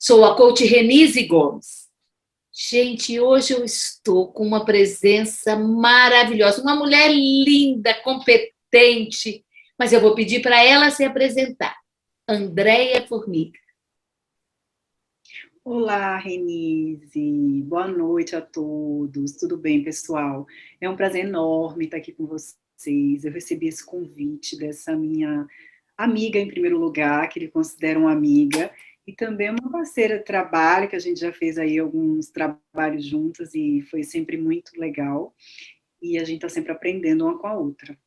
Sou a coach Renise Gomes. Gente, hoje eu estou com uma presença maravilhosa, uma mulher linda, competente, mas eu vou pedir para ela se apresentar. Andréia Formiga. Olá, Renise. Boa noite a todos. Tudo bem, pessoal? É um prazer enorme estar aqui com vocês. Eu recebi esse convite dessa minha amiga, em primeiro lugar, que ele considera uma amiga, e também uma parceira de trabalho, que a gente já fez aí alguns trabalhos juntas e foi sempre muito legal. E a gente está sempre aprendendo uma com a outra.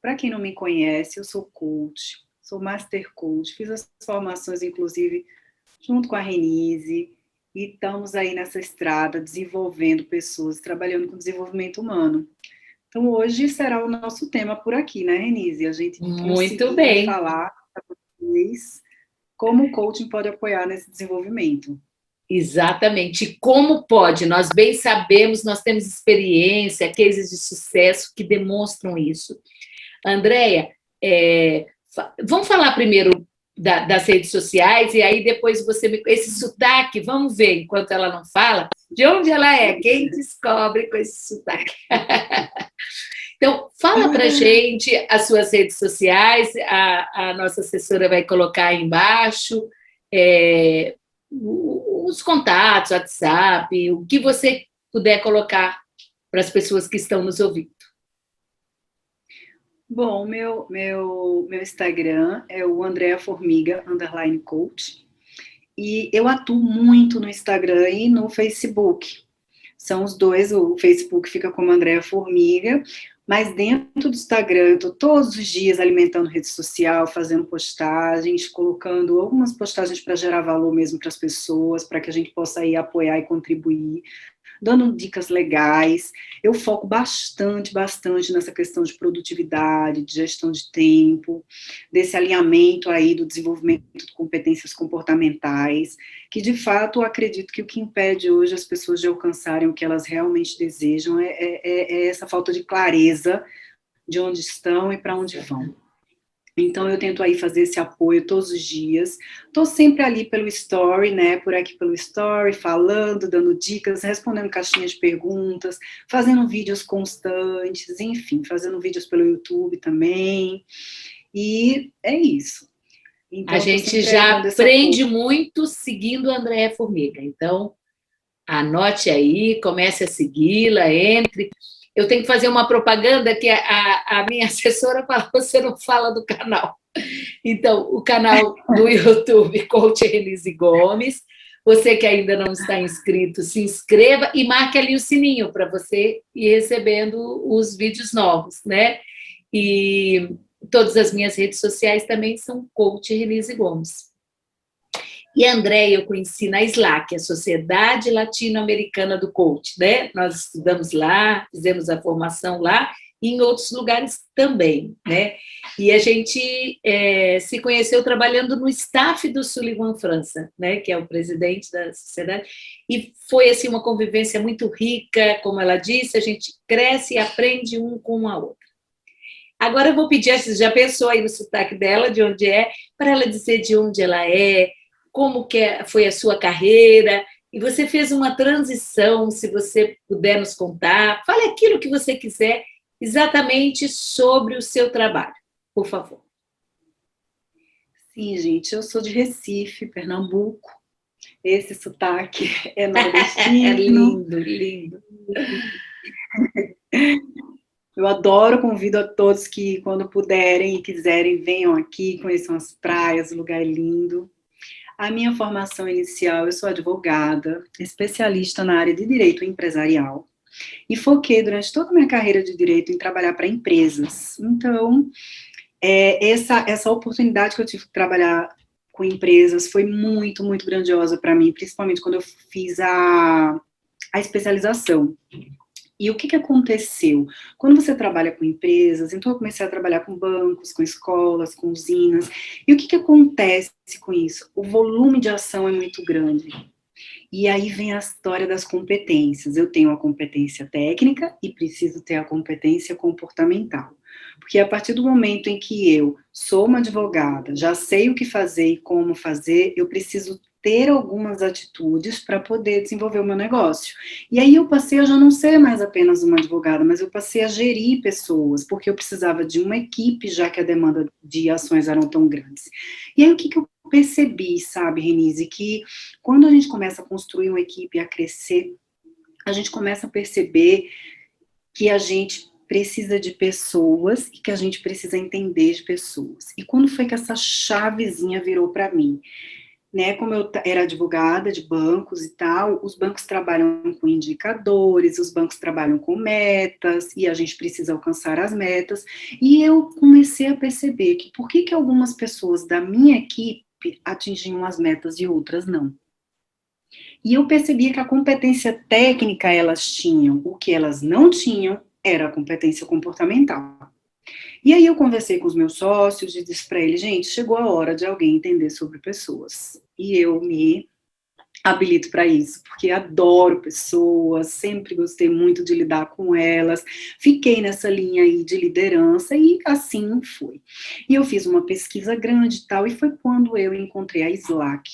Para quem não me conhece, eu sou coach, sou master coach, fiz as formações, inclusive, junto com a Renise, e estamos aí nessa estrada, desenvolvendo pessoas, trabalhando com desenvolvimento humano. Então, hoje será o nosso tema por aqui, né, Renise? A gente Muito conseguir bem. falar para vocês como o coaching pode apoiar nesse desenvolvimento. Exatamente. E como pode? Nós bem sabemos, nós temos experiência, cases de sucesso que demonstram isso. Andréia, vamos falar primeiro das redes sociais e aí depois esse sotaque, vamos ver, enquanto ela não fala, de onde ela é, quem descobre com esse sotaque. Então, fala para a gente as suas redes sociais, a nossa assessora vai colocar aí embaixo, os contatos, WhatsApp, o que você puder colocar para as pessoas que estão nos ouvindo. Bom, meu Instagram é o Andréia Formiga, _coach, e eu atuo muito no Instagram e no Facebook. São os dois, o Facebook fica como Andréia Formiga, mas dentro do Instagram eu estou todos os dias alimentando rede social, fazendo postagens, colocando algumas postagens para gerar valor mesmo para as pessoas, para que a gente possa aí apoiar e contribuir, dando dicas legais. Eu foco bastante nessa questão de produtividade, de gestão de tempo, desse alinhamento aí do desenvolvimento de competências comportamentais, que de fato eu acredito que o que impede hoje as pessoas de alcançarem o que elas realmente desejam é essa falta de clareza de onde estão e para onde vão. Então, eu tento aí fazer esse apoio todos os dias. Estou sempre ali pelo Story, né? Por aqui pelo Story, falando, dando dicas, respondendo caixinhas de perguntas, fazendo vídeos constantes, enfim, fazendo vídeos pelo YouTube também. E é isso. Então, a gente já aprende muito seguindo a Andréia Formiga. Então, anote aí, comece a segui-la, entre. Eu tenho que fazer uma propaganda que a minha assessora falou, você não fala do canal. Então, o canal do YouTube, Coach Renise Gomes. Você que ainda não está inscrito, se inscreva e marque ali o sininho para você ir recebendo os vídeos novos, né? E todas as minhas redes sociais também são Coach Renise Gomes. E a Andréia eu conheci na SLAC, a Sociedade Latino-Americana do Coach, né? Nós estudamos lá, fizemos a formação lá, e em outros lugares também, né? E a gente se conheceu trabalhando no staff do Sullivan França, né? Que é o presidente da sociedade, e foi, assim, uma convivência muito rica, como ela disse, a gente cresce e aprende um com a outra. Agora eu vou pedir, você já pensou aí no sotaque dela, de onde é, para ela dizer de onde ela é, como que foi a sua carreira, e você fez uma transição, se você puder nos contar, fale aquilo que você quiser, exatamente sobre o seu trabalho, por favor. Sim, gente, eu sou de Recife, Pernambuco, esse sotaque é nordestino. É lindo, lindo. Eu adoro, convido a todos que, quando puderem e quiserem, venham aqui, conheçam as praias, o lugar é lindo. A minha formação inicial, eu sou advogada, especialista na área de direito empresarial, e foquei durante toda a minha carreira de direito em trabalhar para empresas. Então, essa oportunidade que eu tive de trabalhar com empresas foi muito, muito grandiosa para mim, principalmente quando eu fiz a especialização. E o que aconteceu? Quando você trabalha com empresas, então eu comecei a trabalhar com bancos, com escolas, com usinas, e o que acontece com isso? O volume de ação é muito grande. E aí vem a história das competências. Eu tenho a competência técnica e preciso ter a competência comportamental. Porque a partir do momento em que eu sou uma advogada, já sei o que fazer e como fazer, eu preciso ter algumas atitudes para poder desenvolver o meu negócio. E aí eu passei a já não ser mais apenas uma advogada, mas eu passei a gerir pessoas, porque eu precisava de uma equipe, já que a demanda de ações eram tão grandes. E aí o que eu percebi, sabe, Renise, que quando a gente começa a construir uma equipe, a crescer, a gente começa a perceber que a gente precisa de pessoas e que a gente precisa entender de pessoas. E quando foi que essa chavezinha virou para mim? Né, como eu era advogada de bancos e tal, os bancos trabalham com indicadores, os bancos trabalham com metas, e a gente precisa alcançar as metas, e eu comecei a perceber que por que algumas pessoas da minha equipe atingiam as metas e outras não. E eu percebia que a competência técnica elas tinham, o que elas não tinham era a competência comportamental. E aí eu conversei com os meus sócios e disse para eles, gente, chegou a hora de alguém entender sobre pessoas. E eu me habilito para isso, porque adoro pessoas, sempre gostei muito de lidar com elas, fiquei nessa linha aí de liderança e assim foi. E eu fiz uma pesquisa grande e tal, e foi quando eu encontrei a Slack.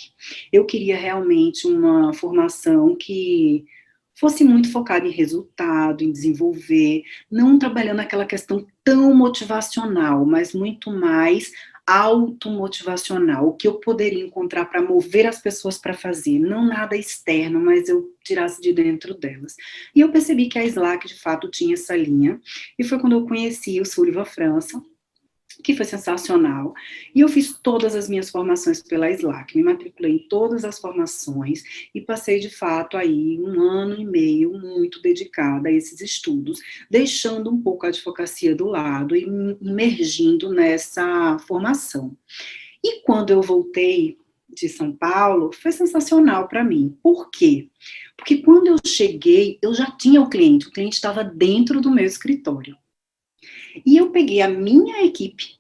Eu queria realmente uma formação que fosse muito focada em resultado, em desenvolver, não trabalhando aquela questão tão motivacional, mas muito mais automotivacional, o que eu poderia encontrar para mover as pessoas para fazer, não nada externo, mas eu tirasse de dentro delas. E eu percebi que a Slack, de fato, tinha essa linha, e foi quando eu conheci o Sullivan França, que foi sensacional, e eu fiz todas as minhas formações pela Slack, me matriculei em todas as formações, e passei, de fato, aí 1 ano e meio muito dedicada a esses estudos, deixando um pouco a advocacia do lado e me imergindo nessa formação. E quando eu voltei de São Paulo, foi sensacional para mim. Por quê? Porque quando eu cheguei, eu já tinha o cliente estava dentro do meu escritório. E eu peguei a minha equipe,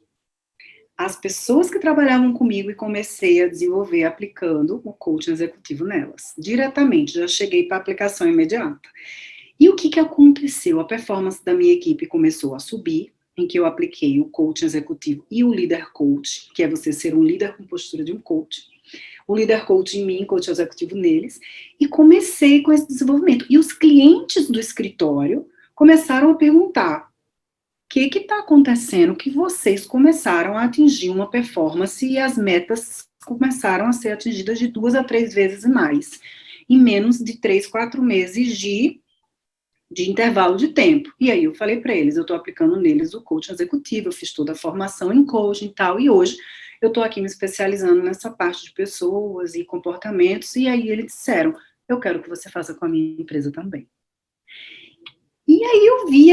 as pessoas que trabalhavam comigo e comecei a desenvolver aplicando o coaching executivo nelas. Diretamente, já cheguei para aplicação imediata. E o que aconteceu? A performance da minha equipe começou a subir, em que eu apliquei o coaching executivo e o líder coach, que é você ser um líder com postura de um coach. O líder coach em mim, coach executivo neles, e comecei com esse desenvolvimento. E os clientes do escritório começaram a perguntar: o que está acontecendo que vocês começaram a atingir uma performance e as metas começaram a ser atingidas de 2 a 3 vezes mais, em menos de 3, 4 meses de intervalo de tempo. E aí eu falei para eles, eu estou aplicando neles o coaching executivo, eu fiz toda a formação em coaching e tal, e hoje eu estou aqui me especializando nessa parte de pessoas e comportamentos, e aí eles disseram, eu quero que você faça com a minha empresa também. E aí eu vi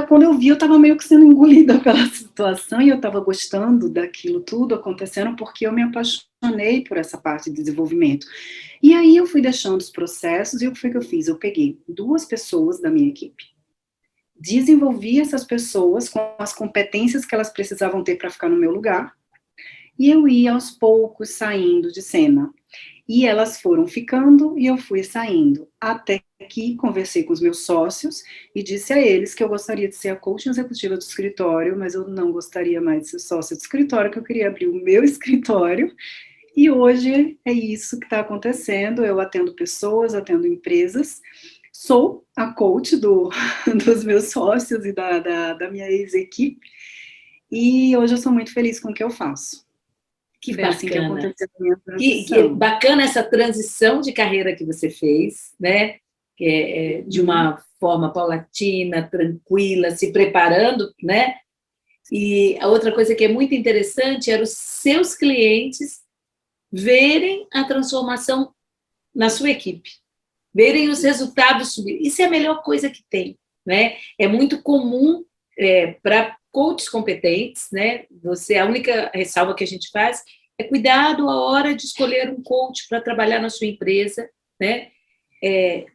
quando eu vi, eu estava meio que sendo engolida pela situação, e eu estava gostando daquilo tudo acontecendo, porque eu me apaixonei por essa parte de desenvolvimento. E aí eu fui deixando os processos, e o que foi que eu fiz? Eu peguei 2 pessoas da minha equipe, desenvolvi essas pessoas com as competências que elas precisavam ter para ficar no meu lugar, e eu ia aos poucos saindo de cena. E elas foram ficando e eu fui saindo, até que conversei com os meus sócios e disse a eles que eu gostaria de ser a coaching executiva do escritório, mas eu não gostaria mais de ser sócia do escritório, que eu queria abrir o meu escritório. E hoje é isso que está acontecendo, eu atendo pessoas, atendo empresas, sou a coach dos meus sócios e da minha ex-equipe, e hoje eu sou muito feliz com o que eu faço. Que bacana. Assim que aconteceu a minha transição. Que bacana essa transição de carreira que você fez, né? De uma forma paulatina, tranquila, se preparando, né? E a outra coisa que é muito interessante era os seus clientes verem a transformação na sua equipe, verem os resultados subir. Isso é a melhor coisa que tem, né? É muito comum para coaches competentes, né? A única ressalva que a gente faz é cuidado a hora de escolher um coach para trabalhar na sua empresa, né?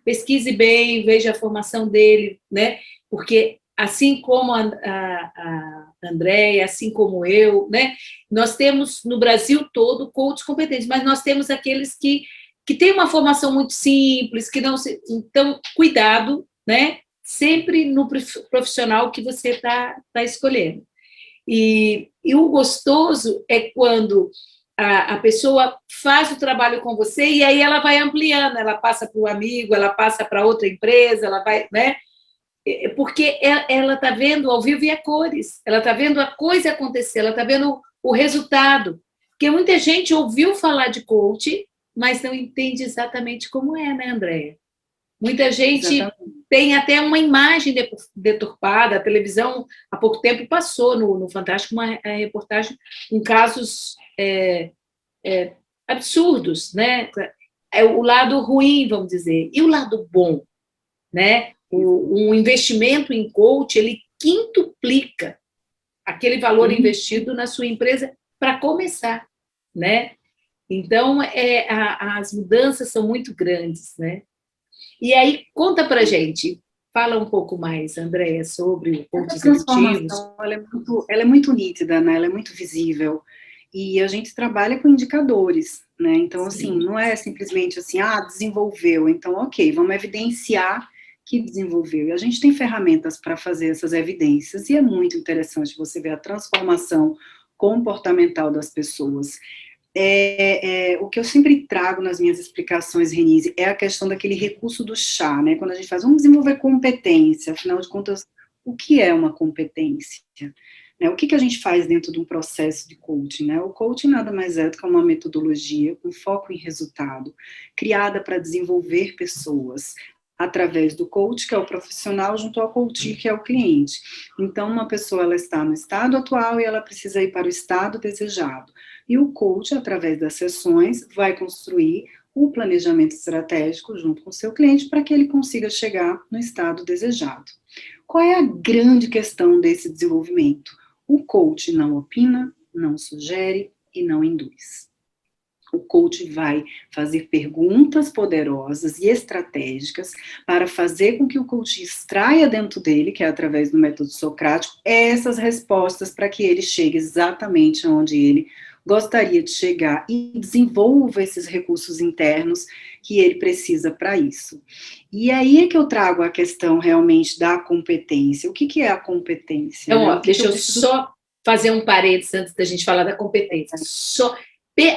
Pesquise bem, veja a formação dele, né? Porque assim como a Andréia, assim como eu, né? Nós temos no Brasil todo coaches competentes, mas nós temos aqueles que têm uma formação muito simples, que não se... Então, cuidado, né? Sempre no profissional que você está escolhendo. E o gostoso é quando a pessoa faz o trabalho com você e aí ela vai ampliando, ela passa para o amigo, ela passa para outra empresa, ela vai, né? Porque ela está vendo ao vivo e a cores, ela está vendo a coisa acontecer, ela está vendo o resultado. Porque muita gente ouviu falar de coach, mas não entende exatamente como é, né, Andréia? Muita gente Exatamente. tem até uma imagem deturpada. A televisão, há pouco tempo, passou no Fantástico uma reportagem com casos absurdos, né? É o lado ruim, vamos dizer. E o lado bom, né? Um investimento em coach, ele quintuplica aquele valor investido na sua empresa para começar, né? Então, as mudanças são muito grandes, né? E aí, conta para a gente, fala um pouco mais, Andréia, sobre o coach Essa executivo. transformação, ela é muito nítida, né? Ela é muito visível. E a gente trabalha com indicadores, né? Então, assim, não é simplesmente assim, desenvolveu, então, ok, vamos evidenciar que desenvolveu. E a gente tem ferramentas para fazer essas evidências, e é muito interessante você ver a transformação comportamental das pessoas. O que eu sempre trago nas minhas explicações, Renise, é a questão daquele recurso do chá, né? Quando a gente faz, vamos desenvolver competência, afinal de contas, o que é uma competência? Né? O que a gente faz dentro de um processo de coaching, né? O coaching nada mais é do que uma metodologia com foco em resultado, criada para desenvolver pessoas, através do coach, que é o profissional, junto ao coach, que é o cliente. Então, uma pessoa, ela está no estado atual e ela precisa ir para o estado desejado. E o coach, através das sessões, vai construir o planejamento estratégico junto com o seu cliente para que ele consiga chegar no estado desejado. Qual é a grande questão desse desenvolvimento? O coach não opina, não sugere e não induz. O coach vai fazer perguntas poderosas e estratégicas para fazer com que o coach extraia dentro dele, que é através do método socrático, essas respostas para que ele chegue exatamente onde ele gostaria de chegar e desenvolva esses recursos internos que ele precisa para isso. E aí é que eu trago a questão realmente da competência. O que é a competência? Então, né? deixa eu só fazer um parênteses antes da gente falar da competência.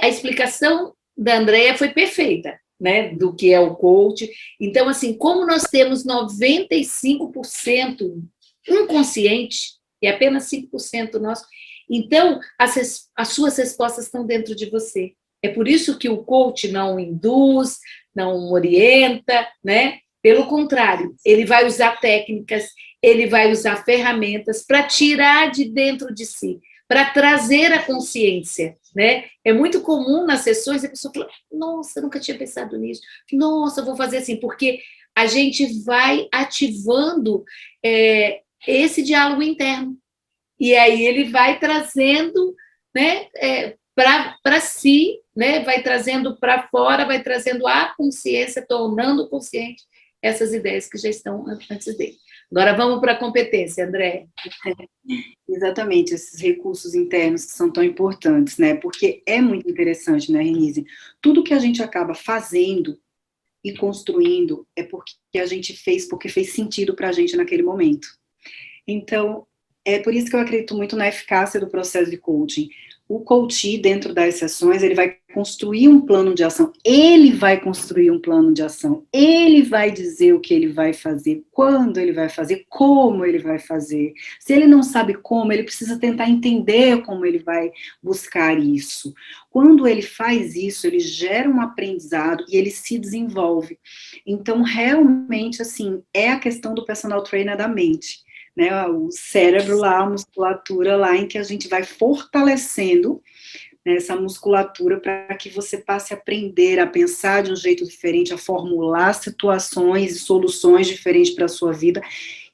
A explicação da Andréia foi perfeita, né, do que é o coach. Então, assim, como nós temos 95% inconsciente e apenas 5% nosso, então as suas respostas estão dentro de você. É por isso que o coach não induz, não orienta, né? Pelo contrário, ele vai usar técnicas, ele vai usar ferramentas para tirar de dentro de si, para trazer a consciência, né? É muito comum nas sessões a pessoa fala, nossa, nunca tinha pensado nisso, nossa, vou fazer assim, porque a gente vai ativando esse diálogo interno, e aí ele vai trazendo, né, para si, né, vai trazendo para fora, vai trazendo a consciência, tornando consciente essas ideias que já estão antes dele. Agora vamos para a competência, André. Exatamente, esses recursos internos que são tão importantes, né? Porque é muito interessante, né, Renise? Tudo que a gente acaba fazendo e construindo é porque a gente fez, porque fez sentido para a gente naquele momento. Então, é por isso que eu acredito muito na eficácia do processo de coaching. O coach, dentro das sessões, ele vai construir um plano de ação. Ele vai construir um plano de ação. Ele vai dizer o que ele vai fazer, quando ele vai fazer, como ele vai fazer. Se ele não sabe como, ele precisa tentar entender como ele vai buscar isso. Quando ele faz isso, ele gera um aprendizado e ele se desenvolve. Então, realmente, assim, é a questão do personal trainer da mente. Né, o cérebro lá, a musculatura lá, em que a gente vai fortalecendo, né, essa musculatura para que você passe a aprender a pensar de um jeito diferente, a formular situações e soluções diferentes para a sua vida,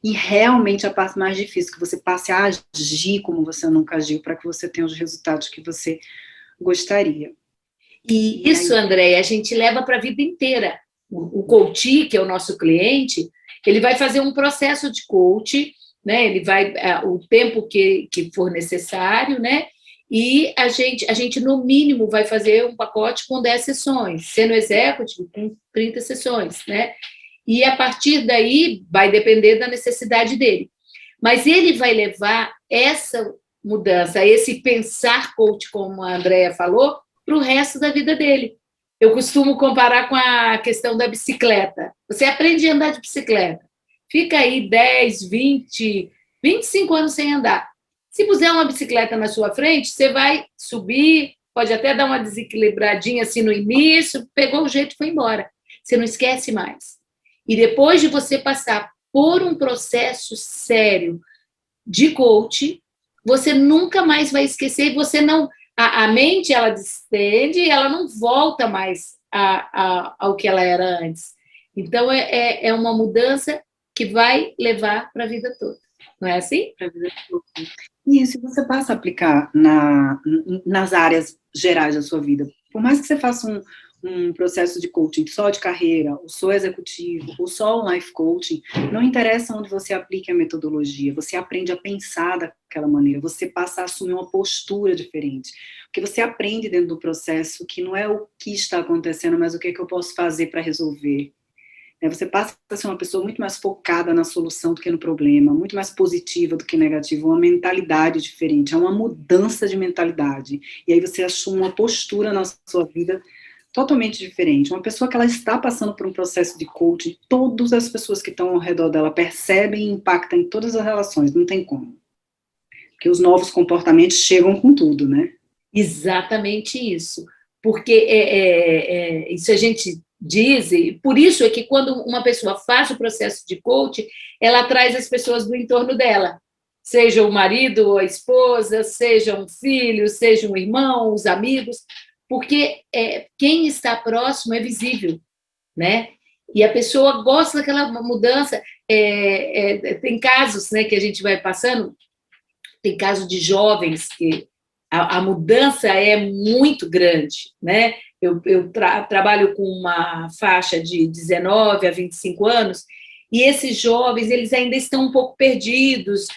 e realmente a parte mais difícil, que você passe a agir como você nunca agiu, para que você tenha os resultados que você gostaria. E isso, André, a gente leva para a vida inteira. O coach, que é o nosso cliente, ele vai fazer um processo de coach, né? Ele vai o tempo que for necessário, né? E a gente, no mínimo, vai fazer um pacote com 10 sessões, sendo executive, com 30 sessões, né? E a partir daí vai depender da necessidade dele. Mas ele vai levar mudança, esse pensar coach, como a Andrea falou, para o resto da vida dele. Eu costumo comparar com a questão da bicicleta. Você aprende a andar de bicicleta, fica aí 10, 20, 25 anos sem andar. Se puser uma bicicleta na sua frente, você vai subir, pode até dar uma desequilibradinha assim no início, pegou o jeito e foi embora. Você não esquece mais. E depois de você passar por um processo sério de coach, você nunca mais vai esquecer, você não... A mente, ela distende e ela não volta mais ao que ela era antes. Então, é uma mudança que vai levar para a vida toda. Não é assim? E se você passa a aplicar nas áreas gerais da sua vida, por mais que você faça um processo de coaching só de carreira, ou só executivo, ou só um life coaching, não interessa onde você aplique a metodologia, você aprende a pensar daquela maneira, você passa a assumir uma postura diferente, porque você aprende dentro do processo que não é o que está acontecendo, mas o que é que eu posso fazer para resolver. Você passa a ser uma pessoa muito mais focada na solução do que no problema, muito mais positiva do que negativa, uma mentalidade diferente, é uma mudança de mentalidade. E aí você assume uma postura na sua vida totalmente diferente. Uma pessoa que ela está passando por um processo de coaching, todas as pessoas que estão ao redor dela percebem e impactam em todas as relações, não tem como. Porque os novos comportamentos chegam com tudo, né? Exatamente isso. Porque isso a gente diz, e por isso é que quando uma pessoa faz o processo de coaching, ela traz as pessoas do entorno dela, seja o marido ou a esposa, seja um filho, seja um irmão, os amigos, porque quem está próximo é visível, né? E a pessoa gosta daquela mudança. Tem casos, né, que a gente vai passando, tem casos de jovens que a mudança é muito grande, né? Eu trabalho com uma faixa de 19 a 25 anos, e esses jovens, eles ainda estão um pouco perdidos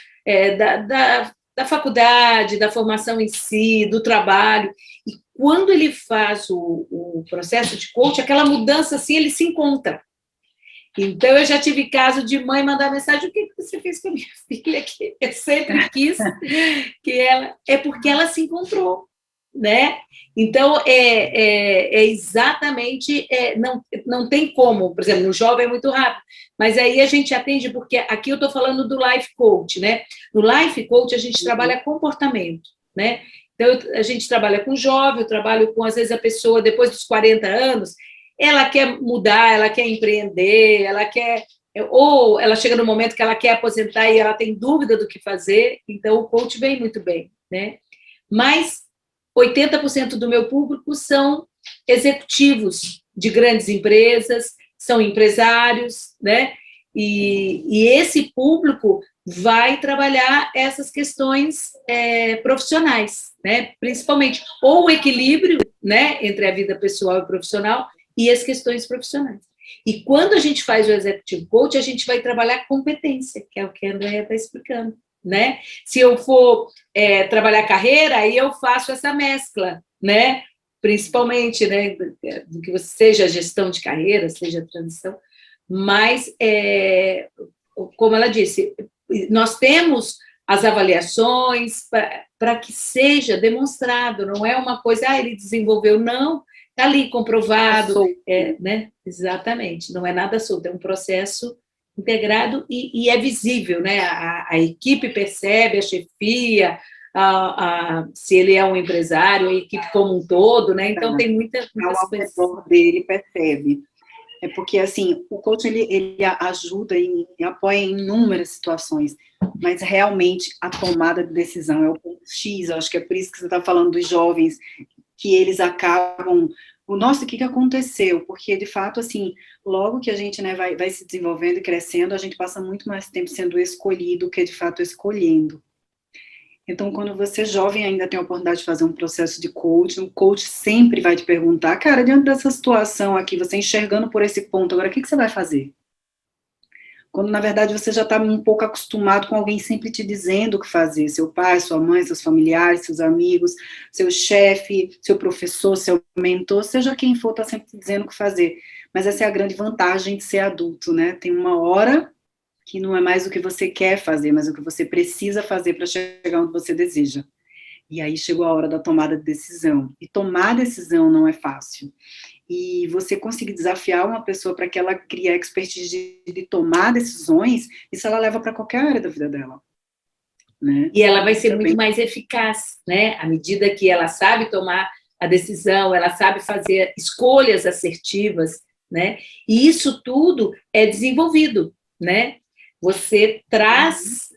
da faculdade, da formação em si, do trabalho, e quando ele faz o processo de coaching, aquela mudança, assim, ele se encontra. Então, eu já tive caso de mãe mandar mensagem: o que você fez com a minha filha? Que eu sempre quis que ela... É porque ela se encontrou, né? Então, exatamente... não tem como, por exemplo, no jovem é muito rápido, mas aí a gente atende, porque aqui eu estou falando do life coach, né? No life coach, a gente trabalha comportamento, né? Então, a gente trabalha com jovem, eu trabalho com, às vezes, a pessoa, depois dos 40 anos, ela quer mudar, ela quer empreender, ela quer... Ou ela chega no momento que ela quer aposentar e ela tem dúvida do que fazer, então o coach vem muito bem, né? Mas 80% do meu público são executivos de grandes empresas, são empresários, né? E esse público vai trabalhar essas questões profissionais, né? Principalmente, ou o equilíbrio, né, entre a vida pessoal e profissional, e as questões profissionais. E quando a gente faz o Executive Coach, a gente vai trabalhar competência, que é o que a Andrea está explicando, né? Se eu for trabalhar carreira, aí eu faço essa mescla, né? Principalmente, né, do que seja gestão de carreira, seja transição, mas, como ela disse, nós temos as avaliações para que seja demonstrado, não é uma coisa, ele desenvolveu, não, está ali comprovado, né? Exatamente, não é nada solto, é um processo integrado e é visível, né? A equipe percebe, a chefia, se ele é um empresário, a equipe como um todo, né? Então tem muitas coisas. O dele percebe. É porque, assim, o coaching, ele ajuda e apoia em inúmeras situações, mas realmente a tomada de decisão é o ponto X, eu acho que é por isso que você está falando dos jovens, que eles acabam... Nossa, o que aconteceu? Porque, de fato, assim, logo que a gente, né, vai se desenvolvendo e crescendo, a gente passa muito mais tempo sendo escolhido que, de fato, escolhendo. Então, quando você jovem ainda tem a oportunidade de fazer um processo de coaching, o coach sempre vai te perguntar, cara, diante dessa situação aqui, você enxergando por esse ponto, agora o que você vai fazer? Quando, na verdade, você já está um pouco acostumado com alguém sempre te dizendo o que fazer, seu pai, sua mãe, seus familiares, seus amigos, seu chefe, seu professor, seu mentor, seja quem for, está sempre te dizendo o que fazer. Mas essa é a grande vantagem de ser adulto, né? Tem uma hora que não é mais o que você quer fazer, mas o que você precisa fazer para chegar onde você deseja. E aí chegou a hora da tomada de decisão. E tomar decisão não é fácil. E você conseguir desafiar uma pessoa para que ela crie a expertise de tomar decisões, isso ela leva para qualquer área da vida dela. Né? E ela vai ser muito mais eficaz, né? À medida que ela sabe tomar a decisão, ela sabe fazer escolhas assertivas, né? E isso tudo é desenvolvido, né? Você traz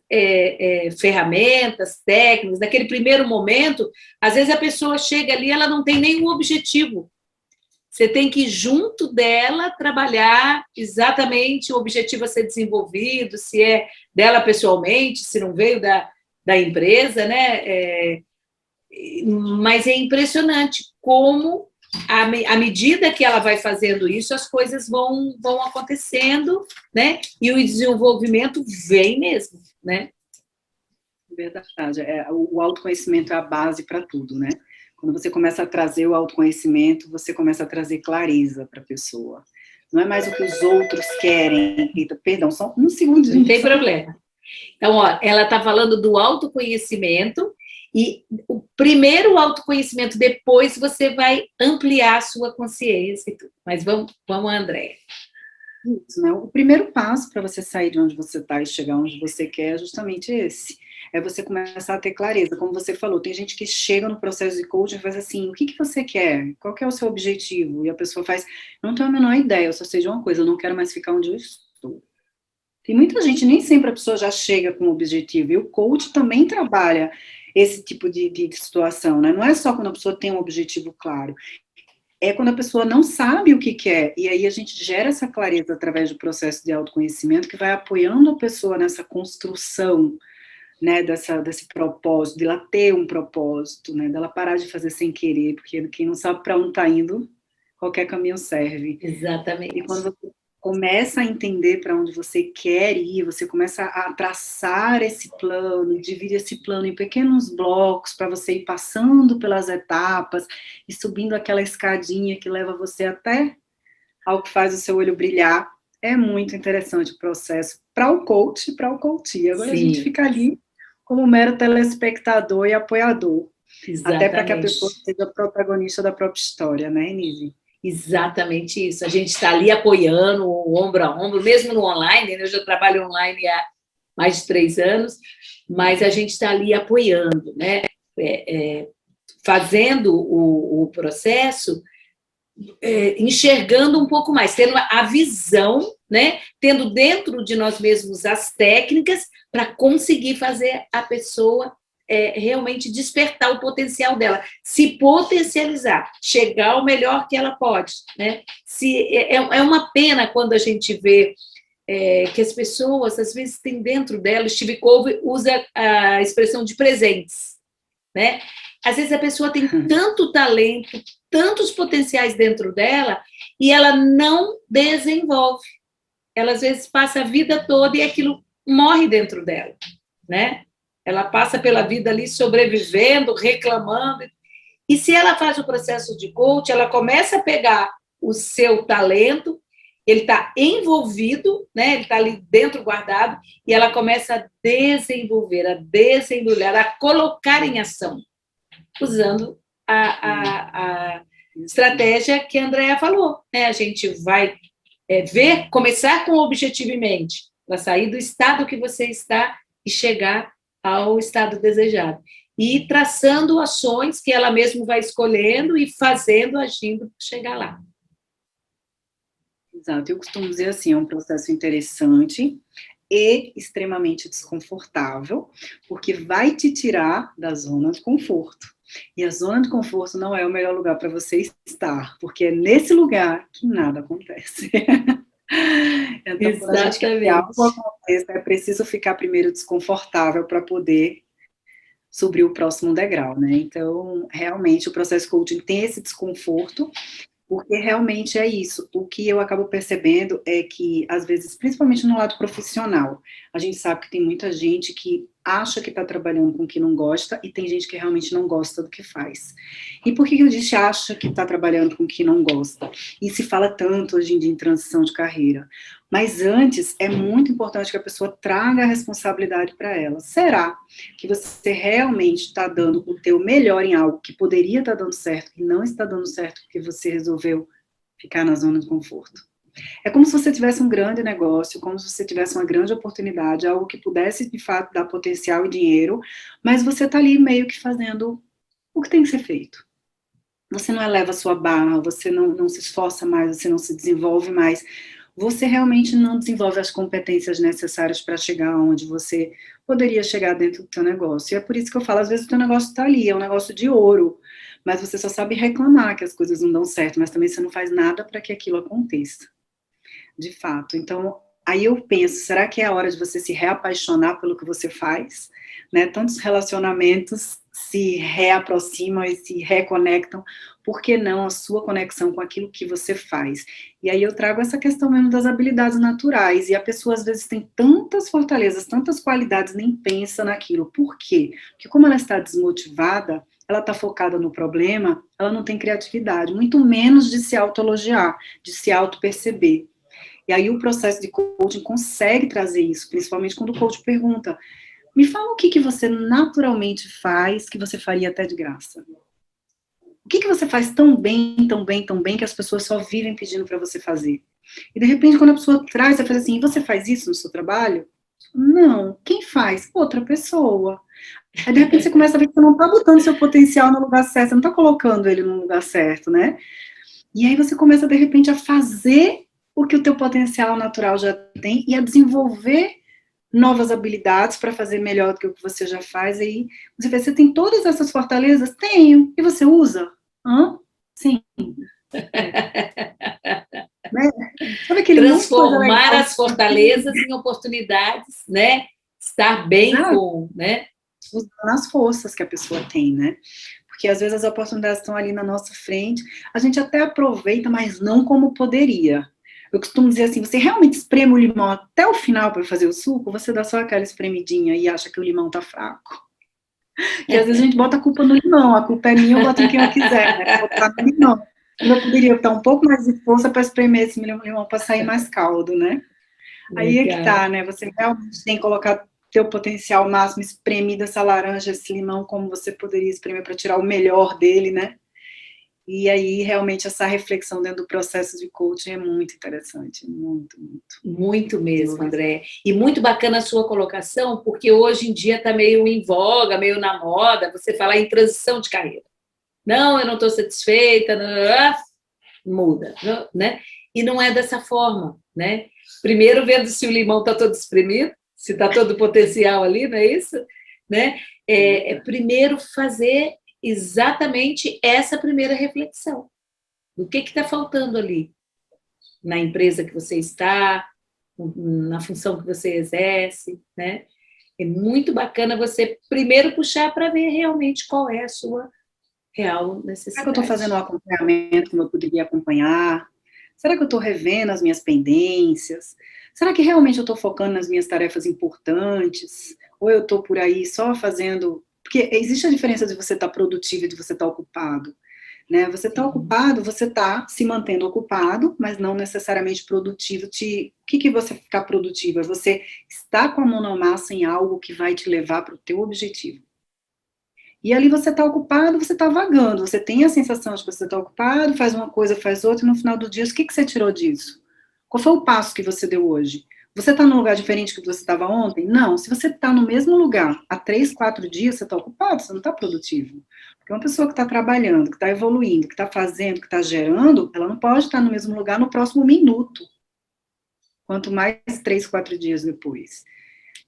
ferramentas, técnicas, naquele primeiro momento, às vezes a pessoa chega ali, ela não tem nenhum objetivo. Você tem que, junto dela, trabalhar exatamente o objetivo a ser desenvolvido, se é dela pessoalmente, se não veio da empresa, né? Mas é impressionante como, à medida que ela vai fazendo isso, as coisas vão acontecendo, né? E o desenvolvimento vem mesmo, né? Verdade. O autoconhecimento é a base para tudo, né? Quando você começa a trazer o autoconhecimento, você começa a trazer clareza para a pessoa. Não é mais o que os outros querem. Eita, perdão, só um segundinho. Não tem problema. Então, ó, ela está falando do autoconhecimento, e o primeiro autoconhecimento, depois você vai ampliar a sua consciência e tudo. Mas vamos, Andréia. Isso, né? O primeiro passo para você sair de onde você está e chegar onde você quer é justamente esse. É você começar a ter clareza. Como você falou, tem gente que chega no processo de coaching e faz assim, o que você quer? Qual que é o seu objetivo? E a pessoa faz, não tenho a menor ideia, eu só sei de uma coisa, eu não quero mais ficar onde eu estou. Tem muita gente, nem sempre a pessoa já chega com um objetivo, e o coach também trabalha esse tipo de situação, né? Não é só quando a pessoa tem um objetivo claro, é quando a pessoa não sabe o que quer, e aí a gente gera essa clareza através do processo de autoconhecimento, que vai apoiando a pessoa nessa construção, né, desse propósito, de ela ter um propósito, né, dela parar de fazer sem querer, porque quem não sabe para onde está indo, qualquer caminho serve. Exatamente. E quando você começa a entender para onde você quer ir, você começa a traçar esse plano, divide esse plano em pequenos blocos para você ir passando pelas etapas e subindo aquela escadinha que leva você até ao que faz o seu olho brilhar. É muito interessante o processo para o coach e para o coachee. Agora Sim. A gente fica ali como mero telespectador e apoiador. Exatamente. Até para que a pessoa seja protagonista da própria história, né, Enise? Exatamente isso. A gente está ali apoiando, ombro a ombro, mesmo no online, né? Eu já trabalho online há mais de 3 anos, mas a gente está ali apoiando, né? Fazendo o processo, enxergando um pouco mais, tendo a visão, né? Tendo dentro de nós mesmos as técnicas para conseguir fazer a pessoa realmente despertar o potencial dela, se potencializar, chegar ao melhor que ela pode, né? É uma pena quando a gente vê que as pessoas, às vezes, têm dentro dela, Steve Covey usa a expressão de presentes, né? Às vezes a pessoa tem tanto talento, tantos potenciais dentro dela, e ela não desenvolve. Ela, às vezes, passa a vida toda e aquilo morre dentro dela, né? Ela passa pela vida ali sobrevivendo, reclamando. E se ela faz o processo de coach, ela começa a pegar o seu talento, ele está envolvido, né? Ele está ali dentro guardado, e ela começa a desenvolver, a desenvolver, a colocar em ação, usando a estratégia que a Andréa falou, né? A gente vai começar com o objetivo em mente, para sair do estado que você está e chegar ao estado desejado. E traçando ações que ela mesma vai escolhendo e fazendo, agindo para chegar lá. Exato, eu costumo dizer assim, é um processo interessante e extremamente desconfortável, porque vai te tirar da zona de conforto. E a zona de conforto não é o melhor lugar para você estar, porque é nesse lugar que nada acontece. Então, quando a gente quer que algo aconteça, é preciso ficar primeiro desconfortável para poder subir o próximo degrau, né? Então, realmente, o processo coaching tem esse desconforto, porque realmente é isso. O que eu acabo percebendo é que, às vezes, principalmente no lado profissional, a gente sabe que tem muita gente que acha que está trabalhando com o que não gosta, e tem gente que realmente não gosta do que faz. E por que eu disse acha que está trabalhando com o que não gosta? E se fala tanto hoje em dia em transição de carreira. Mas antes, é muito importante que a pessoa traga a responsabilidade para ela. Será que você realmente está dando o teu melhor em algo que poderia estar dando certo e não está dando certo porque você resolveu ficar na zona de conforto? É como se você tivesse um grande negócio, como se você tivesse uma grande oportunidade, algo que pudesse, de fato, dar potencial e dinheiro, mas você está ali meio que fazendo o que tem que ser feito. Você não eleva a sua barra, você não se esforça mais, você não se desenvolve mais, você realmente não desenvolve as competências necessárias para chegar onde você poderia chegar dentro do teu negócio. E é por isso que eu falo, às vezes o teu negócio está ali, é um negócio de ouro, mas você só sabe reclamar que as coisas não dão certo, mas também você não faz nada para que aquilo aconteça. De fato. Então, aí eu penso, será que é a hora de você se reapaixonar pelo que você faz? Né? Tantos relacionamentos se reaproximam e se reconectam, por que não a sua conexão com aquilo que você faz? E aí eu trago essa questão mesmo das habilidades naturais, e a pessoa às vezes tem tantas fortalezas, tantas qualidades, nem pensa naquilo. Por quê? Porque como ela está desmotivada, ela está focada no problema, ela não tem criatividade, muito menos de se autoelogiar, de se auto-perceber. E aí o processo de coaching consegue trazer isso, principalmente quando o coach pergunta, me fala o que você naturalmente faz, que você faria até de graça. O que você faz tão bem, tão bem, tão bem, que as pessoas só vivem pedindo para você fazer? E de repente, quando a pessoa traz, você faz assim, você faz isso no seu trabalho? Não. Quem faz? Outra pessoa. Aí de repente você começa a ver que você não está botando seu potencial no lugar certo, você não está colocando ele no lugar certo, né? E aí você começa, de repente, a fazer o que o teu potencial natural já tem e a desenvolver novas habilidades para fazer melhor do que o que você já faz. Aí você vê, você tem todas essas fortalezas? Tenho. E você usa? Sim. Né? Sabe aquele transformar as fortalezas em oportunidades, né? Estar bem com, né? Usando as forças que a pessoa tem, né? Porque às vezes as oportunidades estão ali na nossa frente, a gente até aproveita, mas não como poderia. Eu costumo dizer assim, você realmente espreme o limão até o final para fazer o suco, você dá só aquela espremidinha e acha que o limão tá fraco. Que às vezes a gente bota a culpa no limão, a culpa é minha, eu boto em quem eu quiser, né? Botar no limão. Eu poderia botar um pouco mais de força para espremer esse limão para sair mais caldo, né? Legal. Aí é que tá, né? Você realmente tem que colocar teu potencial máximo, espremer dessa laranja, esse limão, como você poderia espremer para tirar o melhor dele, né? E aí, realmente, essa reflexão dentro do processo de coaching é muito interessante, muito, muito. Muito mesmo, André. E muito bacana a sua colocação, porque hoje em dia está meio em voga, meio na moda, você falar em transição de carreira. Não, eu não estou satisfeita, muda, né? E não é dessa forma, né? Primeiro vendo se o limão está todo espremido, se está todo o potencial ali, não é isso? Né? Primeiro fazer exatamente essa primeira reflexão. O que está faltando ali? Na empresa que você está, na função que você exerce, né? É muito bacana você primeiro puxar para ver realmente qual é a sua real necessidade. Será que eu estou fazendo um acompanhamento como eu poderia acompanhar? Será que eu estou revendo as minhas pendências? Será que realmente eu estou focando nas minhas tarefas importantes? Ou eu estou por aí só fazendo... Porque existe a diferença de você estar produtivo e de você estar ocupado. Né? Você está ocupado, você está se mantendo ocupado, mas não necessariamente produtivo. O que você ficar produtivo? É você estar com a mão na massa em algo que vai te levar para o teu objetivo. E ali você está ocupado, você está vagando, você tem a sensação de que você está ocupado, faz uma coisa, faz outra, e no final do dia, o que você tirou disso? Qual foi o passo que você deu hoje? Você está num lugar diferente do que você estava ontem? Não, se você está no mesmo lugar há 3, 4 dias, você está ocupado, você não está produtivo. Porque uma pessoa que está trabalhando, que está evoluindo, que está fazendo, que está gerando, ela não pode estar no mesmo lugar no próximo minuto. Quanto mais 3, 4 dias depois.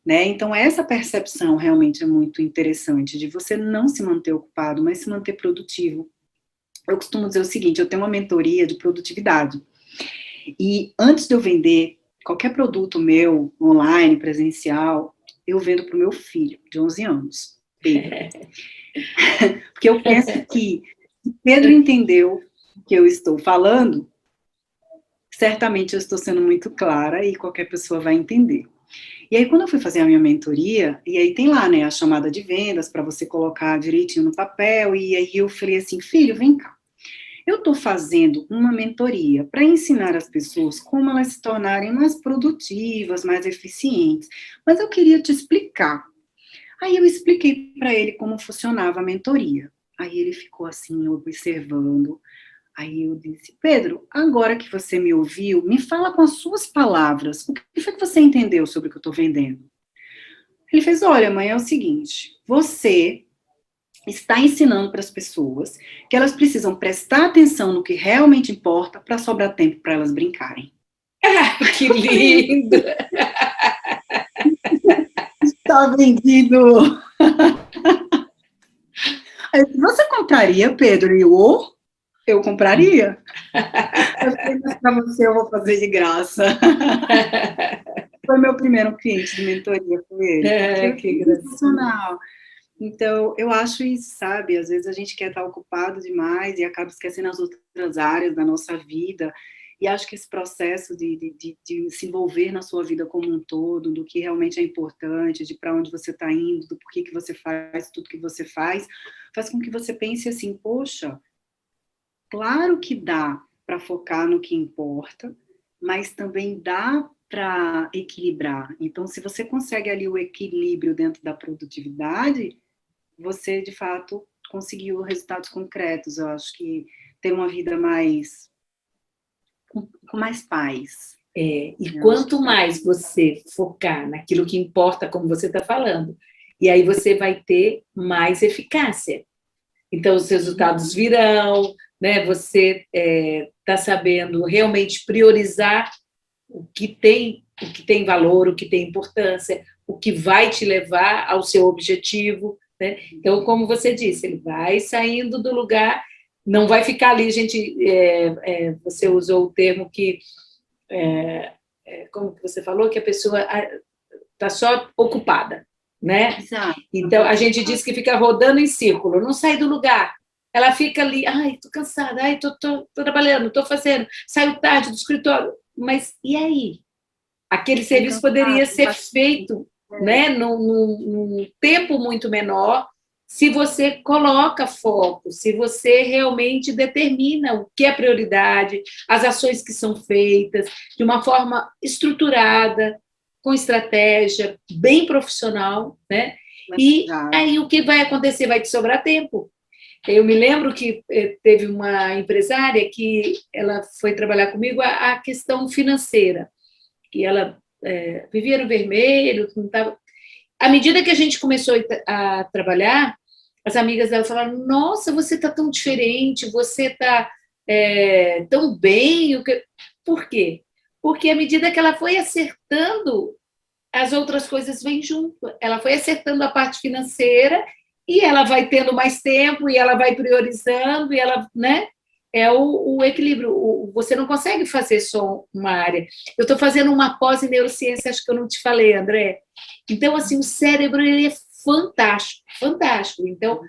Né? Então, essa percepção realmente é muito interessante, de você não se manter ocupado, mas se manter produtivo. Eu costumo dizer o seguinte, eu tenho uma mentoria de produtividade. E antes de eu vender qualquer produto meu, online, presencial, eu vendo para o meu filho, de 11 anos, Pedro. Porque eu penso que se Pedro entendeu o que eu estou falando, certamente eu estou sendo muito clara e qualquer pessoa vai entender. E aí, quando eu fui fazer a minha mentoria, e aí tem lá, né, a chamada de vendas, para você colocar direitinho no papel, e aí eu falei assim, filho, vem cá. Eu estou fazendo uma mentoria para ensinar as pessoas como elas se tornarem mais produtivas, mais eficientes, mas eu queria te explicar. Aí eu expliquei para ele como funcionava a mentoria. Aí ele ficou assim, observando. Aí eu disse, Pedro, agora que você me ouviu, me fala com as suas palavras. O que foi que você entendeu sobre o que eu estou vendendo? Ele fez, olha, mãe, é o seguinte, você está ensinando para as pessoas que elas precisam prestar atenção no que realmente importa para sobrar tempo para elas brincarem. Que lindo! Está vendido! Você compraria, Pedro? E eu compraria. Eu falei, mas para você eu vou fazer de graça. Foi meu primeiro cliente de mentoria, foi ele. Que sensacional. Então, eu acho isso, sabe? Às vezes a gente quer estar ocupado demais e acaba esquecendo as outras áreas da nossa vida. E acho que esse processo de se envolver na sua vida como um todo, do que realmente é importante, de para onde você está indo, do porquê que você faz tudo que você faz com que você pense assim, poxa, claro que dá para focar no que importa, mas também dá para equilibrar. Então, se você consegue ali o equilíbrio dentro da produtividade, você, de fato, conseguiu resultados concretos. Eu acho que ter uma vida mais com mais paz. E quanto mais você focar naquilo que importa, como você está falando, e aí você vai ter mais eficácia. Então, os resultados virão, né? Você está sabendo realmente priorizar o que tem valor, o que tem importância, o que vai te levar ao seu objetivo, né? Então, como você disse, ele vai saindo do lugar, não vai ficar ali, gente, você usou o termo que, como você falou, que a pessoa está só ocupada, né? Exato. Então, a gente diz que fica rodando em círculo, não sai do lugar. Ela fica ali, ai, estou cansada, ai, estou trabalhando, estou fazendo, saio tarde do escritório. Mas e aí? Aquele serviço poderia ser feito, né, num tempo muito menor, se você coloca foco, se você realmente determina o que é prioridade, as ações que são feitas, de uma forma estruturada, com estratégia, bem profissional, né? E aí o que vai acontecer? Vai te sobrar tempo. Eu me lembro que teve uma empresária que ela foi trabalhar comigo a questão financeira, e ela vivia no vermelho, não estava... À medida que a gente começou a trabalhar, as amigas dela falaram, nossa, você está tão diferente, você está tão bem. Por quê? Porque à medida que ela foi acertando, as outras coisas vêm junto. Ela foi acertando a parte financeira e ela vai tendo mais tempo e ela vai priorizando e ela, né? É o equilíbrio. Você não consegue fazer só uma área. Eu estou fazendo uma pós em neurociência, acho que eu não te falei, André. Então, assim, o cérebro ele é fantástico, fantástico. Então,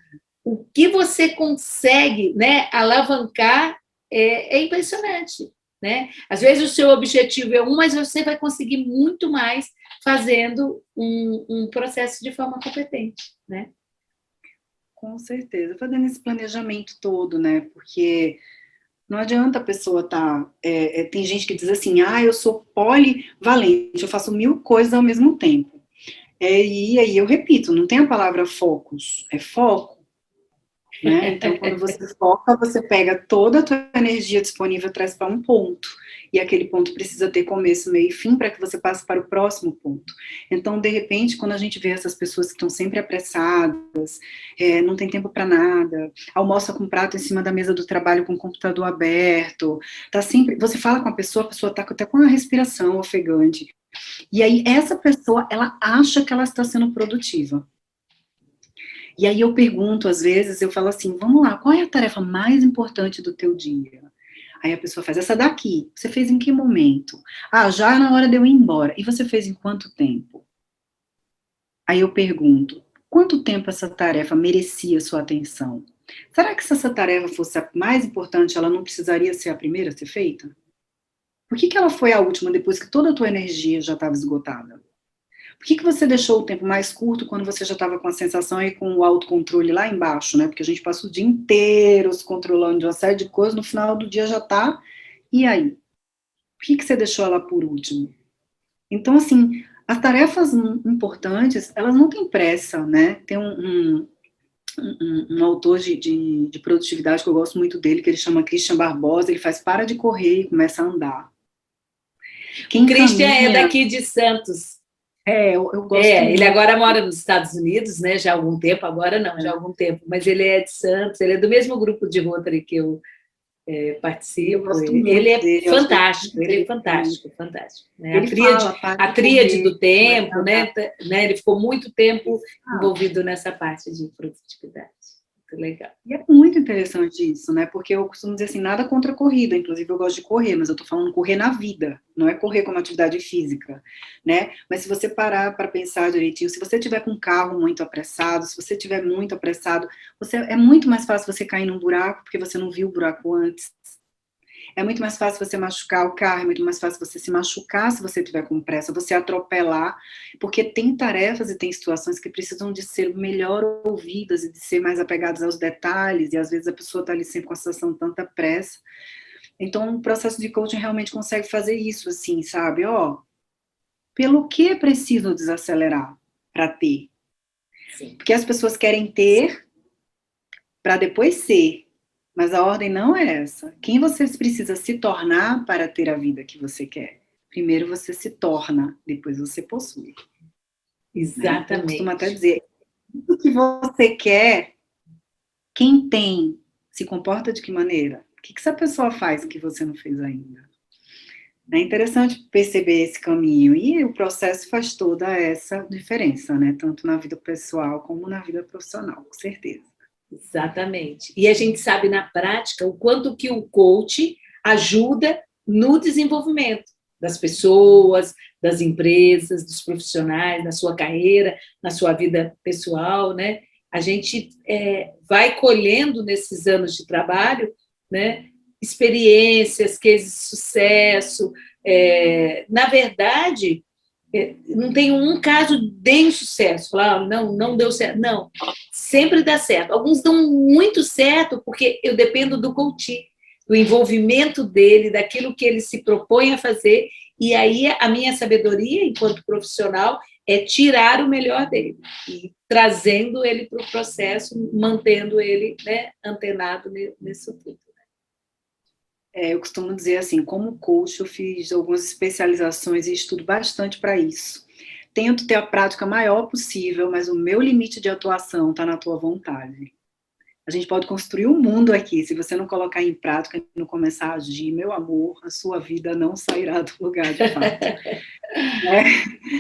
o que você consegue, né, alavancar é impressionante, né? Às vezes o seu objetivo é um, mas você vai conseguir muito mais fazendo um processo de forma competente, né? Com certeza, fazendo esse planejamento todo, né? Porque não adianta a pessoa estar... tem gente que diz assim, eu sou polivalente, eu faço 1000 coisas ao mesmo tempo. E aí eu repito, não tem a palavra focus, é foco. Né? Então, quando você foca, você pega toda a tua energia disponível e traz para um ponto. E aquele ponto precisa ter começo, meio e fim para que você passe para o próximo ponto. Então, de repente, quando a gente vê essas pessoas que estão sempre apressadas, não tem tempo para nada, almoça com um prato em cima da mesa do trabalho com o computador aberto, tá sempre... Você fala com a pessoa está até com a respiração ofegante. E aí, essa pessoa, ela acha que ela está sendo produtiva. E aí eu pergunto, às vezes, eu falo assim, vamos lá, qual é a tarefa mais importante do teu dia? Aí a pessoa faz, essa daqui, você fez em que momento? Já na hora de eu ir embora. E você fez em quanto tempo? Aí eu pergunto, quanto tempo essa tarefa merecia sua atenção? Será que se essa tarefa fosse a mais importante, ela não precisaria ser a primeira a ser feita? Por que ela foi a última, depois que toda a tua energia já estava esgotada? Por que você deixou o tempo mais curto quando você já estava com a sensação e com o autocontrole lá embaixo, né? Porque a gente passa o dia inteiro se controlando de uma série de coisas, no final do dia já tá. E aí? Por que você deixou ela por último? Então, assim, as tarefas importantes, elas não têm pressa, né? Tem um autor de produtividade que eu gosto muito dele, que ele chama Christian Barbosa, ele faz para de correr e começa a andar. Quem Christian é daqui de Santos. Eu gosto muito. Ele agora mora nos Estados Unidos, né? Já há algum tempo, agora não, já há algum tempo, mas ele é de Santos, ele é do mesmo grupo de Rotary que eu participo. Ele é fantástico, ele é fantástico, fantástico. Né? A tríade do tempo, né? Ele ficou muito tempo envolvido nessa parte de produtividade. Muito legal. E é muito interessante isso, né? Porque eu costumo dizer assim, nada contra a corrida, inclusive eu gosto de correr, mas eu tô falando correr na vida, não é correr como atividade física, né? Mas se você parar para pensar direitinho, se você tiver com um carro muito apressado, se você tiver muito apressado, é muito mais fácil você cair num buraco, porque você não viu o buraco antes. É muito mais fácil você machucar o carro, é muito mais fácil você se machucar se você tiver com pressa, você atropelar, porque tem tarefas e tem situações que precisam de ser melhor ouvidas e de ser mais apegadas aos detalhes, e às vezes a pessoa está ali sempre com a sensação de tanta pressa. Então, o processo de coaching realmente consegue fazer isso, assim, sabe? Pelo que é preciso desacelerar para ter? Sim. Porque as pessoas querem ter para depois ser. Mas a ordem não é essa. Quem você precisa se tornar para ter a vida que você quer? Primeiro você se torna, depois você possui. Exatamente. Eu costumo até dizer, o que você quer, quem tem, se comporta de que maneira? O que essa pessoa faz que você não fez ainda? É interessante perceber esse caminho, e o processo faz toda essa diferença, né? Tanto na vida pessoal como na vida profissional, com certeza. Exatamente. E a gente sabe na prática o quanto que o coach ajuda no desenvolvimento das pessoas, das empresas, dos profissionais, na sua carreira, na sua vida pessoal, né? A gente vai colhendo nesses anos de trabalho, né? Experiências, cases de sucesso. Na verdade, não tem um caso de insucesso, falar, não deu certo. Não, sempre dá certo. Alguns dão muito certo, porque eu dependo do coach, do envolvimento dele, daquilo que ele se propõe a fazer, e aí a minha sabedoria, enquanto profissional, é tirar o melhor dele, e trazendo ele para o processo, mantendo ele, né, antenado nisso tudo. Eu costumo dizer assim, como coach, eu fiz algumas especializações e estudo bastante para isso. Tento ter a prática maior possível, mas o meu limite de atuação está na tua vontade. A gente pode construir um mundo aqui, se você não colocar em prática e não começar a agir, meu amor, a sua vida não sairá do lugar de fato.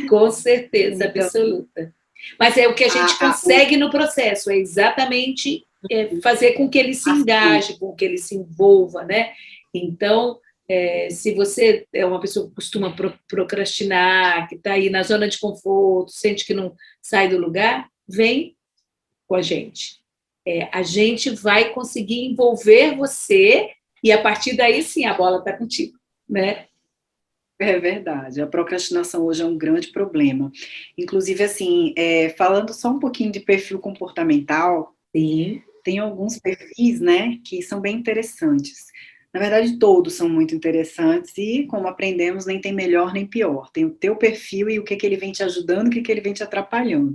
Com certeza, então, absoluta. Mas é o que a gente consegue no processo, é exatamente fazer com que ele se engaje, com que ele se envolva, né? Então, se você é uma pessoa que costuma procrastinar, que está aí na zona de conforto, sente que não sai do lugar, vem com a gente. A gente vai conseguir envolver você e, a partir daí, sim, a bola está contigo, né? É verdade, a procrastinação hoje é um grande problema. Inclusive, assim, falando só um pouquinho de perfil comportamental, sim, tem alguns perfis, né, que são bem interessantes. Na verdade, todos são muito interessantes e, como aprendemos, nem tem melhor nem pior. Tem o teu perfil e o que ele vem te ajudando, o que ele vem te atrapalhando.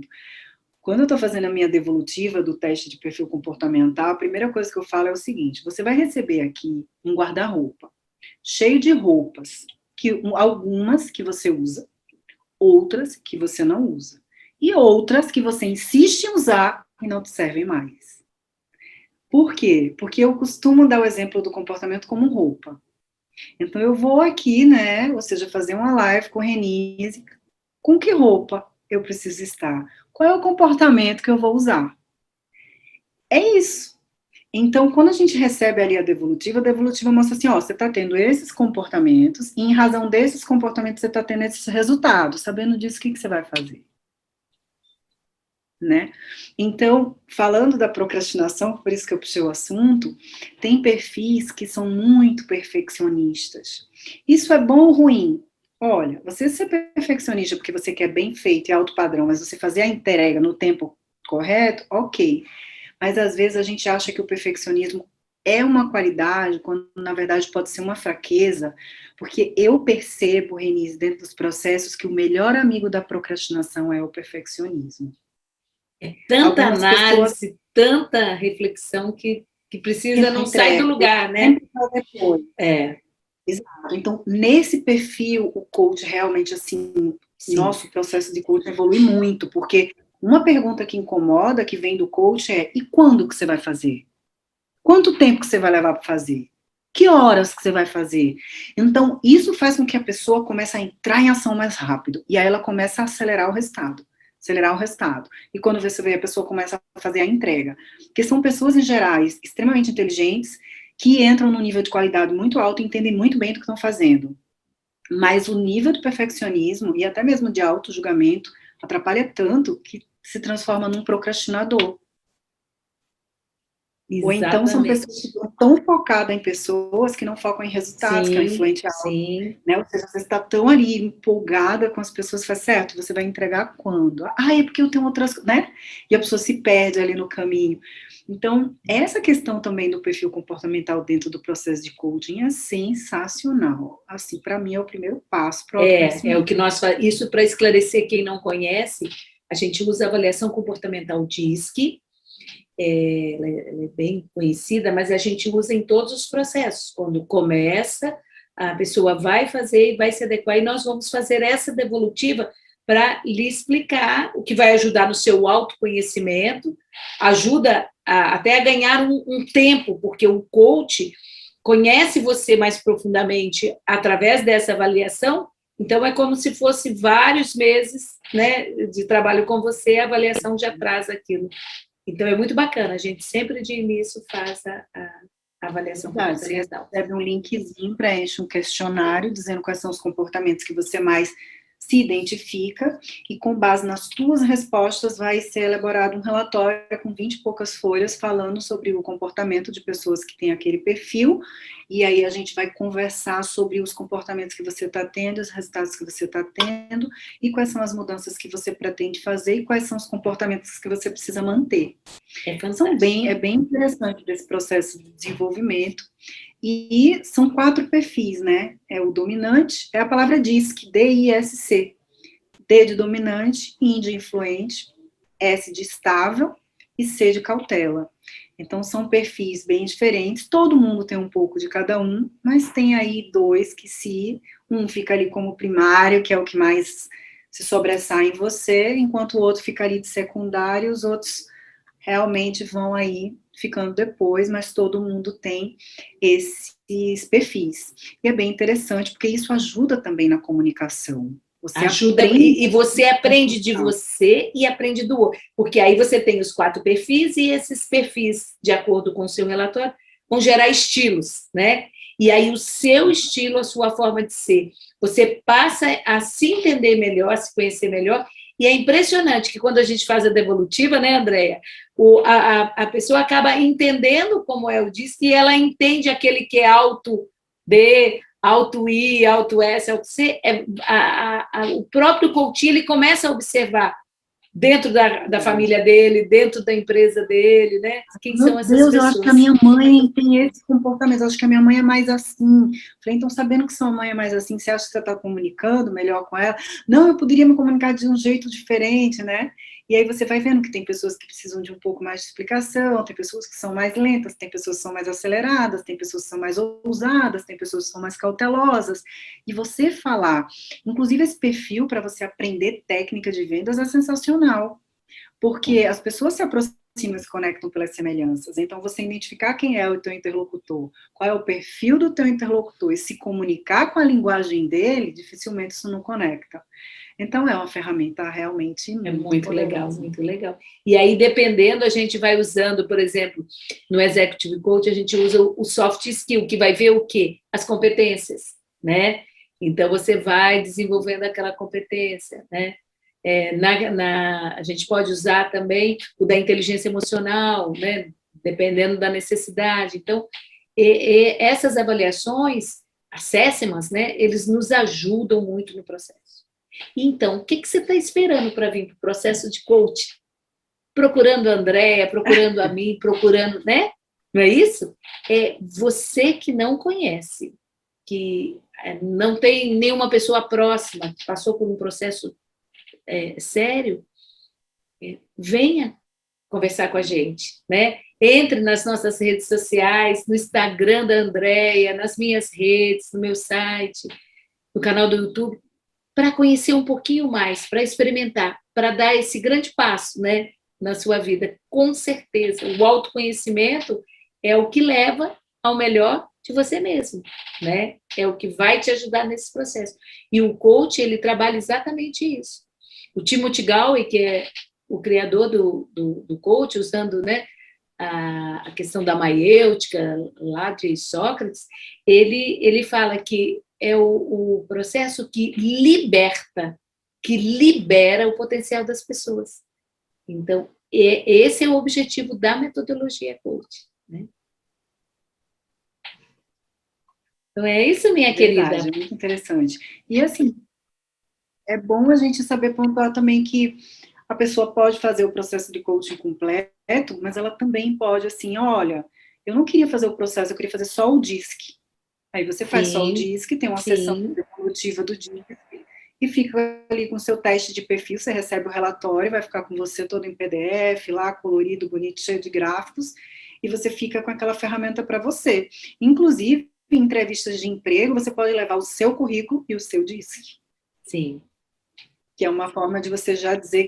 Quando eu estou fazendo a minha devolutiva do teste de perfil comportamental, a primeira coisa que eu falo é o seguinte, você vai receber aqui um guarda-roupa, cheio de roupas, algumas que você usa, outras que você não usa, e outras que você insiste em usar e não te servem mais. Por quê? Porque eu costumo dar o exemplo do comportamento como roupa. Então, eu vou aqui, né, ou seja, fazer uma live com Renise, com que roupa eu preciso estar? Qual é o comportamento que eu vou usar? É isso. Então, quando a gente recebe ali a devolutiva mostra assim, você está tendo esses comportamentos, e em razão desses comportamentos você está tendo esses resultados. Sabendo disso, o que você vai fazer? Né? Então, falando da procrastinação, por isso que eu puxei o assunto, tem perfis que são muito perfeccionistas. Isso é bom ou ruim? Olha, você ser perfeccionista porque você quer bem feito e alto padrão, mas você fazer a entrega no tempo correto, ok. Mas às vezes a gente acha que o perfeccionismo é uma qualidade, quando na verdade pode ser uma fraqueza, porque eu percebo, Renise, dentro dos processos, que o melhor amigo da procrastinação é o perfeccionismo. É tanta Algumas pessoas análise, tanta reflexão que que precisa não não sair do entregam, lugar, né? sempre para depois. É, Exato. Então, nesse perfil, o coach realmente, assim, sim. nosso processo de coach evolui muito, porque uma pergunta que incomoda, que vem do coach é: e quando que você vai fazer? Quanto tempo que você vai levar para fazer? Que horas que você vai fazer? Então, isso faz com que a pessoa comece a entrar em ação mais rápido. E aí ela começa a acelerar o resultado. Acelerar o resultado. E quando você vê, a pessoa começa a fazer a entrega. Porque são pessoas, em gerais, extremamente inteligentes, que entram num nível de qualidade muito alto e entendem muito bem do que estão fazendo. Mas o nível de perfeccionismo e até mesmo de auto-julgamento atrapalha tanto que se transforma num procrastinador. Ou então são pessoas que Exatamente. estão tão focadas em pessoas que não focam em resultados, que é o Sim, influente alto, sim. né? Ou seja, você está tão ali empolgada com as pessoas, faz certo, você vai entregar quando? Ah, é porque eu tenho outras, né? E a pessoa se perde ali no caminho. Então, essa questão também do perfil comportamental dentro do processo de coaching é sensacional. Assim, para mim é o primeiro passo para o É o autoconhecimento. que nós fazemos. Isso para esclarecer quem não conhece, a gente usa a avaliação comportamental DISC, ela é bem conhecida, mas a gente usa em todos os processos. Quando começa, a pessoa vai fazer e vai se adequar, e nós vamos fazer essa devolutiva para lhe explicar, o que vai ajudar no seu autoconhecimento, ajuda até a ganhar um tempo, porque o coach conhece você mais profundamente através dessa avaliação, então é como se fosse vários meses, né, de trabalho com você, a avaliação já traz aquilo. Então, é muito bacana, a gente sempre de início faz a avaliação Verdade, você comportamental. recebe um linkzinho, preenche um questionário dizendo quais são os comportamentos que você mais se identifica, e com base nas tuas respostas vai ser elaborado um relatório com 20 e poucas folhas falando sobre o comportamento de pessoas que têm aquele perfil, e aí a gente vai conversar sobre os comportamentos que você está tendo, os resultados que você está tendo, e quais são as mudanças que você pretende fazer, e quais são os comportamentos que você precisa manter. É fantástico. É bem interessante desse processo de desenvolvimento. E são 4 perfis, né? É o dominante, é a palavra DISC, D-I-S-C. D de dominante, I de influente, S de estável e C de cautela. Então, são perfis bem diferentes, todo mundo tem um pouco de cada um, mas tem aí 2 que um fica ali como primário, que é o que mais se sobressai em você, enquanto o outro fica ali de secundário, os outros realmente vão aí ficando depois, mas todo mundo tem esses perfis. E é bem interessante, porque isso ajuda também na comunicação. Você Ajuda, aprende e você aprende de você e aprende do outro, porque aí você tem os 4 perfis, e esses perfis, de acordo com o seu relatório, vão gerar estilos, né? E aí o seu estilo, a sua forma de ser, você passa a se entender melhor, a se conhecer melhor, e é impressionante que quando a gente faz a devolutiva, né, Andréia, a pessoa acaba entendendo como é o disco, e ela entende aquele que é alto D, alto I, alto S, alto C, o próprio coach ele começa a observar dentro da família dele, dentro da empresa dele, né? Quem são Meu essas Deus, eu acho que a pessoas? minha mãe tem esse comportamento, eu acho que a minha mãe é mais assim. Falei, então, sabendo que sua mãe é mais assim, você acha que você está comunicando melhor com ela? Não, eu poderia me comunicar de um jeito diferente, né? E aí você vai vendo que tem pessoas que precisam de um pouco mais de explicação, tem pessoas que são mais lentas, tem pessoas que são mais aceleradas, tem pessoas que são mais ousadas, tem pessoas que são mais cautelosas. E você falar, inclusive esse perfil para você aprender técnica de vendas é sensacional, porque as pessoas se aproximam e se conectam pelas semelhanças. Então, você identificar quem é o teu interlocutor, qual é o perfil do teu interlocutor e se comunicar com a linguagem dele, dificilmente isso não conecta. Então, é uma ferramenta realmente É muito muito legal, poderosa. muito legal. E aí, dependendo, a gente vai usando, por exemplo, no Executive Coach, a gente usa o soft skill, que vai ver o quê? As competências, né? Então, você vai desenvolvendo aquela competência, né? A gente pode usar também o da inteligência emocional, né? Dependendo da necessidade. Então, essas avaliações, assessments, né, eles nos ajudam muito no processo. Então, o que você está esperando para vir para o processo de coaching? Procurando a Andréa, procurando a mim, procurando, né? Não é isso? É você que não conhece, que não tem nenhuma pessoa próxima que passou por um processo sério, venha conversar com a gente, né? Entre nas nossas redes sociais, no Instagram da Andréa, nas minhas redes, no meu site, no canal do YouTube, para conhecer um pouquinho mais, para experimentar, para dar esse grande passo, né, na sua vida. Com certeza, o autoconhecimento é o que leva ao melhor de você mesmo, né? É o que vai te ajudar nesse processo. E o coach, ele trabalha exatamente isso. O Timothy Gallwey, que é o criador do coach, usando, né, a questão da maiêutica lá de Sócrates, ele fala que é o processo que liberta, que libera o potencial das pessoas. Então, esse é o objetivo da metodologia coach, né? Então, é isso, minha Verdade, querida. é muito interessante. E, assim, é bom a gente saber pontuar também que a pessoa pode fazer o processo de coaching completo, mas ela também pode, assim, olha, eu não queria fazer o processo, eu queria fazer só o DISC. Aí você faz só o DISC, tem uma sessão evolutiva do DISC, e fica ali com o seu teste de perfil, você recebe o relatório, vai ficar com você todo em PDF, lá, colorido, bonito, cheio de gráficos, e você fica com aquela ferramenta para você. Inclusive, em entrevistas de emprego, você pode levar o seu currículo e o seu DISC. Sim. Que é uma forma de você já dizer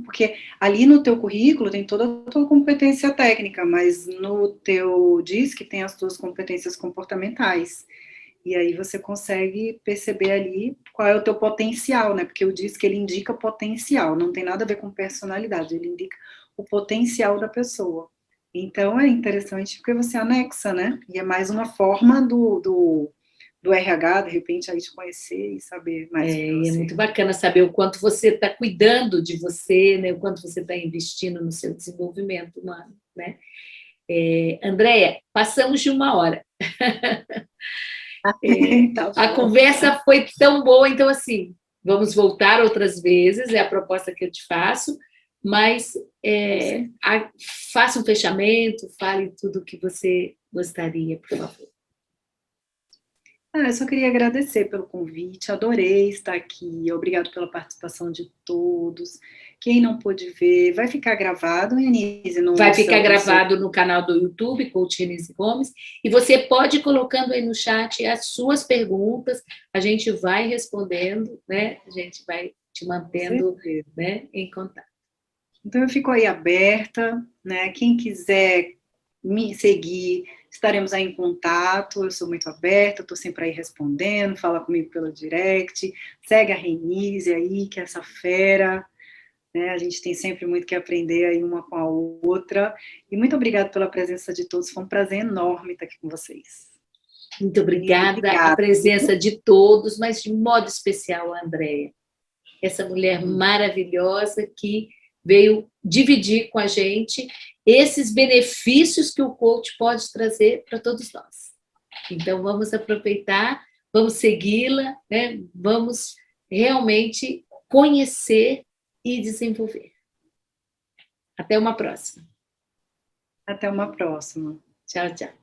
porque ali no teu currículo tem toda a tua competência técnica, mas no teu DISC tem as tuas competências comportamentais. E aí você consegue perceber ali qual é o teu potencial, né? Porque o DISC, ele indica potencial, não tem nada a ver com personalidade, ele indica o potencial da pessoa. Então é interessante porque você anexa, né? E é mais uma forma do RH, de repente, aí te conhecer e saber mais sobre você. É muito bacana saber o quanto você está cuidando de você, né? O quanto você está investindo no seu desenvolvimento humano, né? Andréa, passamos de 1 hora. A conversa foi tão boa, então, assim, vamos voltar outras vezes, é a proposta que eu te faço, mas faça um fechamento, fale tudo o que você gostaria, por favor. Eu só queria agradecer pelo convite, adorei estar aqui, obrigado pela participação de todos. Quem não pôde ver, vai ficar gravado, Renise? Vai ficar gravado no canal do YouTube, Coach Renise Gomes, e você pode ir colocando aí no chat as suas perguntas, a gente vai respondendo, né? A gente vai te mantendo, né, em contato. Então, eu fico aí aberta, né? Quem quiser me seguir, estaremos aí em contato, eu sou muito aberta, estou sempre aí respondendo, fala comigo pelo direct, segue a Renise aí, que é essa fera, né? A gente tem sempre muito que aprender aí uma com a outra, e muito obrigada pela presença de todos, foi um prazer enorme estar aqui com vocês. Muito obrigada, a presença de todos, mas de modo especial a Andréa, essa mulher maravilhosa que veio dividir com a gente esses benefícios que o coach pode trazer para todos nós. Então, vamos aproveitar, vamos segui-la, né? Vamos realmente conhecer e desenvolver. Até uma próxima. Até uma próxima. Tchau, tchau.